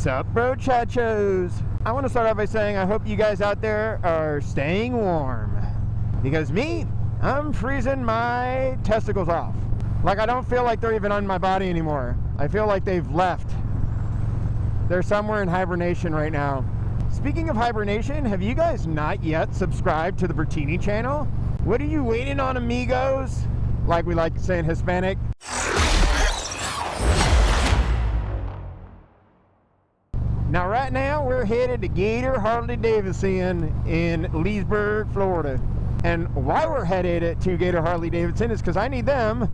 Sup, brochachos? I want to start off by saying I hope you guys out there are staying warm. Because me, I'm freezing my testicles off. Like, I don't feel like they're even on my body anymore. I feel like they've left. They're somewhere in hibernation right now. Speaking of hibernation, have you guys not yet subscribed to the Bertini channel? What are you waiting on, amigos? Like we like to say in Hispanic. Now, right now, we're headed to Gator Harley-Davidson in Leesburg, Florida. And why we're headed to Gator Harley-Davidson is because I need them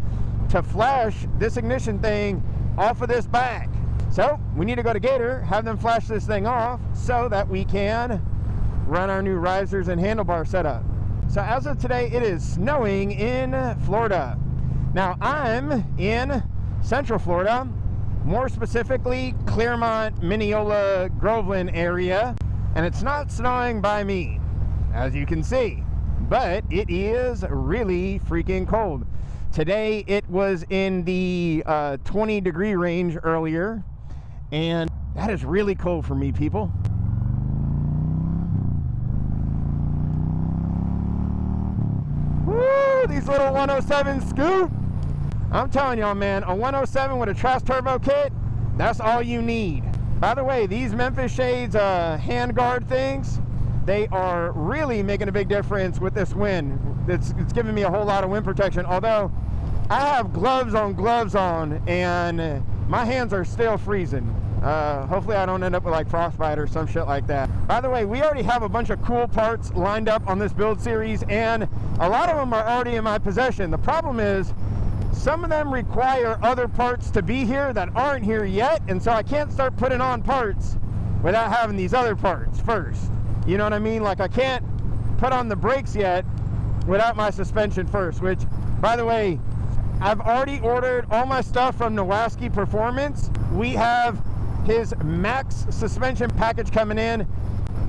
to flash this ignition thing off of this bike. So we need to go to Gator, have them flash this thing off so that we can run our new risers and handlebar setup. So as of today, it is snowing in Florida. Now I'm in Central Florida, more specifically Clermont, Mineola, Groveland area, and it's not snowing by me, as you can see, but it is really freaking cold. Today it was in the 20-degree range earlier, and that is really cold for me, people. Woo, these little 107 scoop. I'm telling y'all, man, a 107 with a trash turbo kit, that's all you need. By the way, these Memphis Shades hand guard things, they are really making a big difference with this wind. It's giving me a whole lot of wind protection, although I have gloves on, and my hands are still freezing. Hopefully I don't end up with like frostbite or some shit like that. By the way, we already have a bunch of cool parts lined up on this build series, and a lot of them are already in my possession. The problem is some of them require other parts to be here that aren't here yet, and so I can't start putting on parts without having these other parts first. You know what I mean? Like, I can't put on the brakes yet without my suspension first, which, by the way, I've already ordered all my stuff from Nowaski Performance. We have his max suspension package coming in.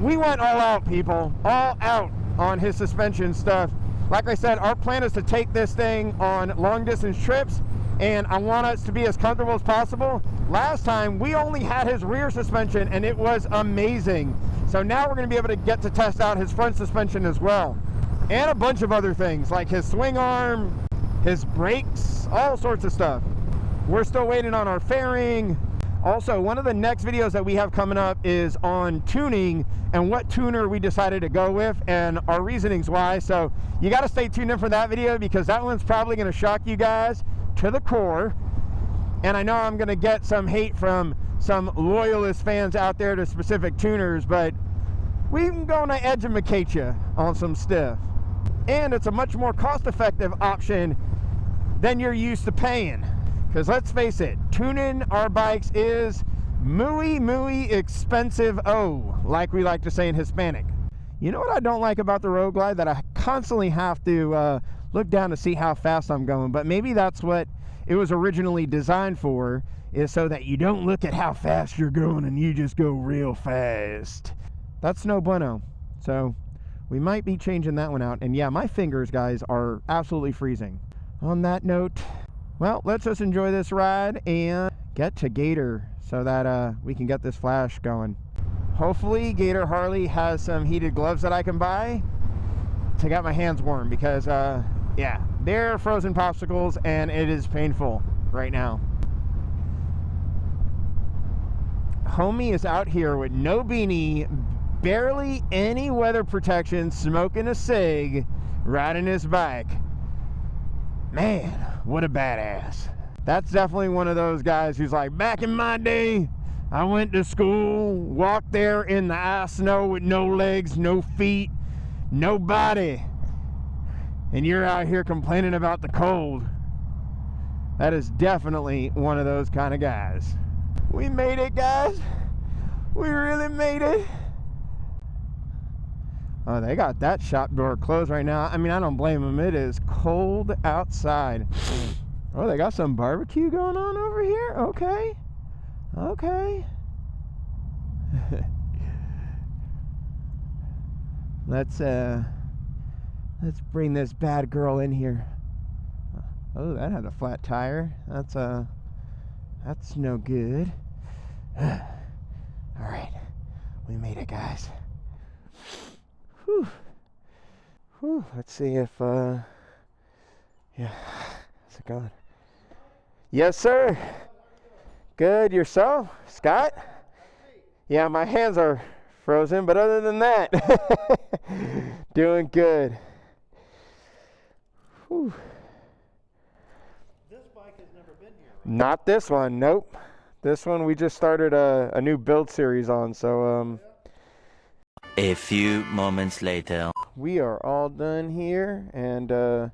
We went all out, people, all out on his suspension stuff. Like I said, our plan is to take this thing on long distance trips, and I want us to be as comfortable as possible. Last time we only had his rear suspension and it was amazing. So now we're going to be able to get to test out his front suspension as well, and a bunch of other things like his swing arm, his brakes, all sorts of stuff. We're still waiting on our fairing. Also, one of the next videos that we have coming up is on tuning and what tuner we decided to go with and our reasonings why. So you got to stay tuned in for that video, because that one's probably going to shock you guys to the core. And I know I'm going to get some hate from some loyalist fans out there to specific tuners, but we're going to educate you on some stuff. And it's a much more cost-effective option than you're used to paying. Because let's face it, tuning our bikes is muy expensive, like we like to say in Hispanic. You know what I don't like about the Road Glide? That I constantly have to look down to see how fast I'm going. But maybe that's what it was originally designed for, is so that you don't look at how fast you're going and you just go real fast. That's no bueno. So we might be changing that one out. And yeah, my fingers, guys, are absolutely freezing. On that note, well, let's just enjoy this ride and get to Gator so that we can get this flash going. Hopefully Gator Harley has some heated gloves that I can buy to get my hands warm, because yeah, they're frozen popsicles and it is painful right now. Homie is out here with no beanie, barely any weather protection, smoking a cig, riding his bike. Man, what a badass. That's definitely one of those guys who's like, back in my day, I went to school, walked there in the ice snow with no legs, no feet, no body, and you're out here complaining about the cold. That is definitely one of those kind of guys. We made it, guys. We really made it. Oh, they got that shop door closed right now. I mean, I don't blame them. It is cold outside. Oh, they got some barbecue going on over here? Okay. Okay. Let's bring this bad girl in here. Oh, that had a flat tire. That's no good. We made it, guys. Whew. Whew. Let's see if, yeah, how's it going? Yes, sir. Good. Yourself, Scott? Yeah, my hands are frozen, but other than that, doing good. Whew. This bike has never been here, right? Not this one, nope. This one we just started a new build series on, so A few moments later. we are all done here, and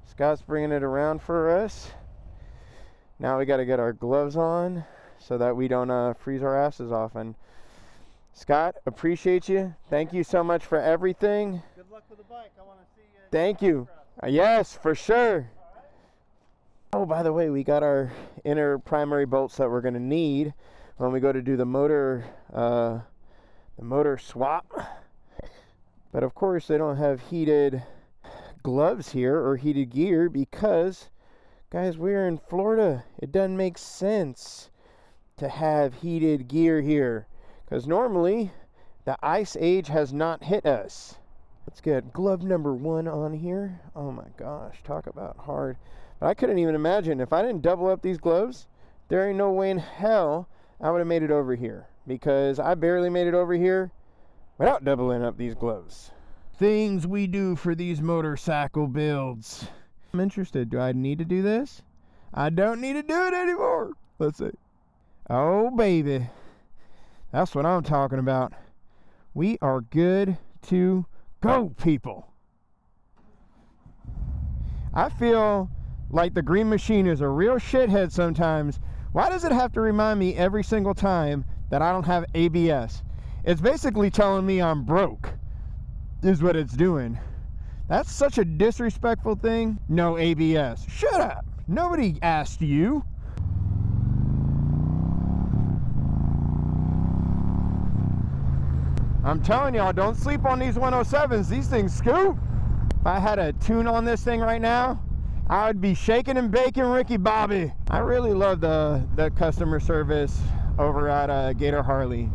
Scott's bringing it around for us. Now we got to get our gloves on so that we don't freeze our asses off. And Scott, appreciate you. Thank you so much for everything. Good luck with the bike. I want to see you. Thank you. Yes, for sure. Oh, by the way, we got our inner primary bolts that we're going to need when we go to do the motor swap. But of course, they don't have heated gloves here or heated gear because, guys, we're in Florida. It doesn't make sense to have heated gear here because normally the ice age has not hit us. Let's get glove number 1 on here. Oh my gosh, talk about hard. But I couldn't even imagine if I didn't double up these gloves, there ain't no way in hell I would have made it over here, because I barely made it over here without doubling up these gloves. Things we do for these motorcycle builds. I'm interested. Do I need to do this? I don't need to do it anymore. Let's see. Oh, baby. That's what I'm talking about. We are good to go, people. I feel like the Green Machine is a real shithead sometimes. Why does it have to remind me every single time that I don't have ABS? It's basically telling me I'm broke, is what it's doing. That's such a disrespectful thing. No ABS. Shut up. Nobody asked you. I'm telling y'all, don't sleep on these 107s. These things scoop. If I had a tune on this thing right now, I would be shaking and baking Ricky Bobby. I really love the customer service over at Gator Harley.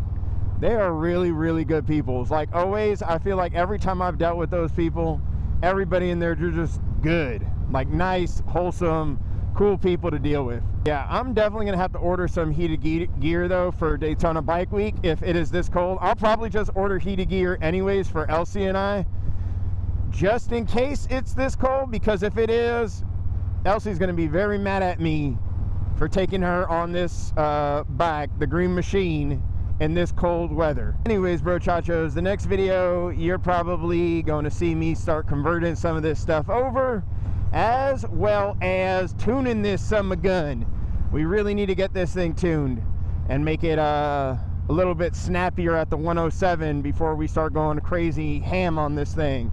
They are really, really good people. It's like always, I feel like every time I've dealt with those people, everybody in there, they're just good. Like nice, wholesome, cool people to deal with. Yeah, I'm definitely gonna have to order some heated gear though for Daytona Bike Week if it is this cold. I'll probably just order heated gear anyways for Elsie and I, just in case it's this cold, because if it is, Elsie's gonna be very mad at me for taking her on this bike, the Green Machine, in this cold weather. Anyways, bro chachos, the next video, you're probably going to see me start converting some of this stuff over, as well as tuning this summer gun. We really need to get this thing tuned and make it a little bit snappier at the 107 before we start going crazy ham on this thing.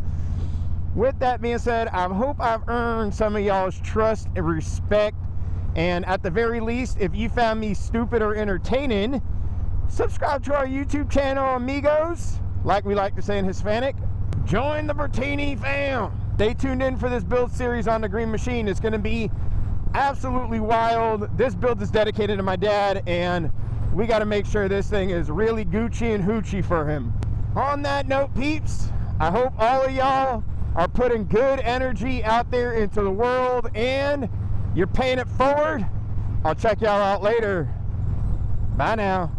With that being said, I hope I've earned some of y'all's trust and respect, and at the very least, if you found me stupid or entertaining, subscribe to our YouTube channel, amigos, like we like to say in Hispanic. Join the Bertini fam. Stay tuned in for this build series on the Green Machine. It's going to be absolutely wild. This build is dedicated to my dad, and we got to make sure this thing is really Gucci and hoochie for him. On that note, peeps, I hope all of y'all are putting good energy out there into the world, and you're paying it forward. I'll check y'all out later. Bye now.